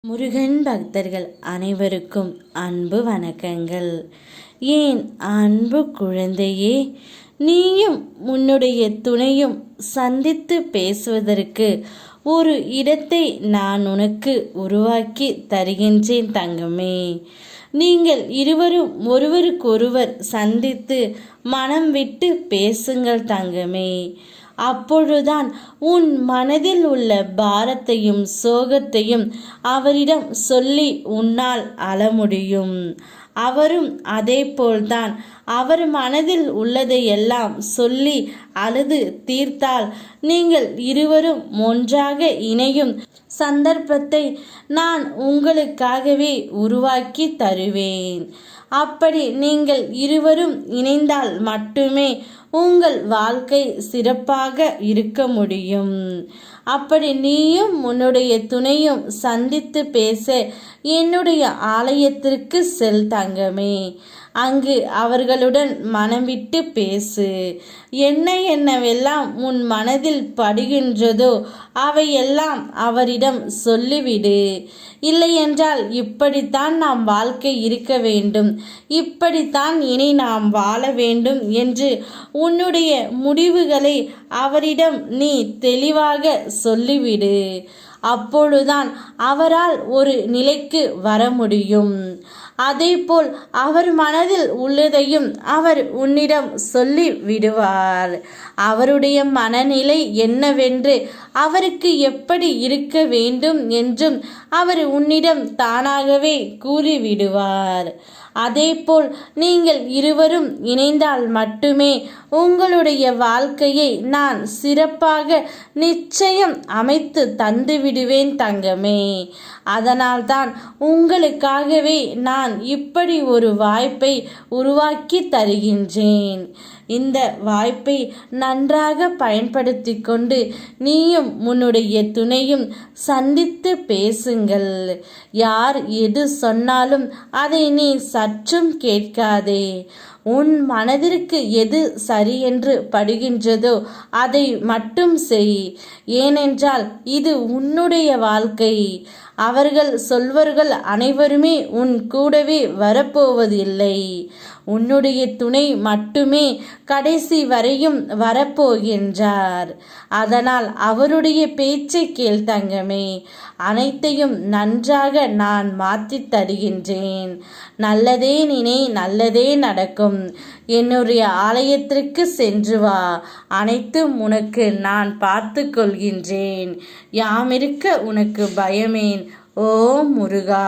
முருகன் பக்தர்கள் அனைவருக்கும் அன்பு வணக்கங்கள். ஏன் அன்பு குழந்தையே, நீயும் உன்னுடைய துணையும் சந்தித்து பேசுவதற்கு ஒரு இடத்தை நான் உனக்கு உருவாக்கி தருகின்றேன் தங்கமே. நீங்கள் இருவரும் ஒருவருக்கொருவர் சந்தித்து மனம் விட்டு பேசுங்கள் தங்கமே. அப்பொழுதுதான் உன் மனதில் உள்ள பாரத்தையும் சோகத்தையும் அவரிடம் சொல்லி உன்னால் அழ முடியும். அவரும் அதே போல்தான் அவர் மனதில் உள்ளதையெல்லாம் சொல்லி அழுது தீர்த்தால் நீங்கள் இருவரும் ஒன்றாக இணையும் சந்தர்ப்பத்தை நான் உங்களுக்காகவே உருவாக்கி தருவேன். அப்படி நீங்கள் இருவரும் இணைந்தால் மட்டுமே உங்கள் வாழ்க்கை சிறப்பாக இருக்க முடியும். அப்படி நீயும் உன்னுடைய துணையும் சந்தித்து பேச என்னுடைய ஆலயத்திற்கு செல் தங்கமே. அங்கு அவர்களுடன் மனம் விட்டு பேசு. என்னவெல்லாம் உன் மனதில் படுகின்றதோ அவையெல்லாம் அவரிடம் சொல்லிவிடு. இல்லையென்றால் இப்படித்தான் நாம் வாழ்க்கை இருக்க வேண்டும், இப்படித்தான் இனி நாம் வாழ வேண்டும் என்று உன்னுடைய முடிவுகளை அவரிடம் நீ தெளிவாக சொல்லிவிடு. அப்பொழுதுதான் அவரால் ஒரு நிலைக்கு வர முடியும். அதேபோல் அவர் மனதில் உள்ளதையும் அவர் உன்னிடம் சொல்லி விடுவார். அவருடைய மனநிலை என்னவென்று, அவருக்கு எப்படி இருக்க வேண்டும் என்றும் அவர் உன்னிடம் தானாகவே கூறிவிடுவார். அதேபோல் நீங்கள் இருவரும் இணைந்தால் மட்டுமே உங்களுடைய வாழ்க்கையை நான் சிறப்பாக நிச்சயம் அமைத்து தந்து விடுவேன் தங்கமே. அதனால்தான் உங்களுக்காகவே நான் இப்படி ஒரு வாய்ப்பை உருவாக்கி தருகின்றேன். இந்த வாய்ப்பை நன்றாக பயன்படுத்தி கொண்டு நீயும் உன்னுடைய துணையும் சந்தித்து பேசுங்கள். யார் எது சொன்னாலும் அதை நீ சற்றும் கேட்காதே. உன் மனதிற்கு எது சரி என்று படுகின்றதோ அதை மட்டும் செய். ஏனென்றால் இது உன்னுடைய வாழ்க்கை. அவர்கள் சொல்வர்கள் அனைவருமே உன் கூடவே வரப்போவதில்லை. உன்னுடைய துணை மட்டுமே கடைசி வரையும் வரப்போகின்றார். அதனால் அவருடைய பேச்சை கேள் தங்கமே. அனைத்தையும் நன்றாக நான் மாற்றித் தருகின்றேன். நல்லதே நினை, நல்லதே நடக்கும். என்னுடைய ஆலயத்திற்கு சென்று வா, அனைத்தும் உனக்கு நான் பார்த்து கொள்கின்றேன். யாமிருக்க உனக்கு பயமேன். ஓ முருகா.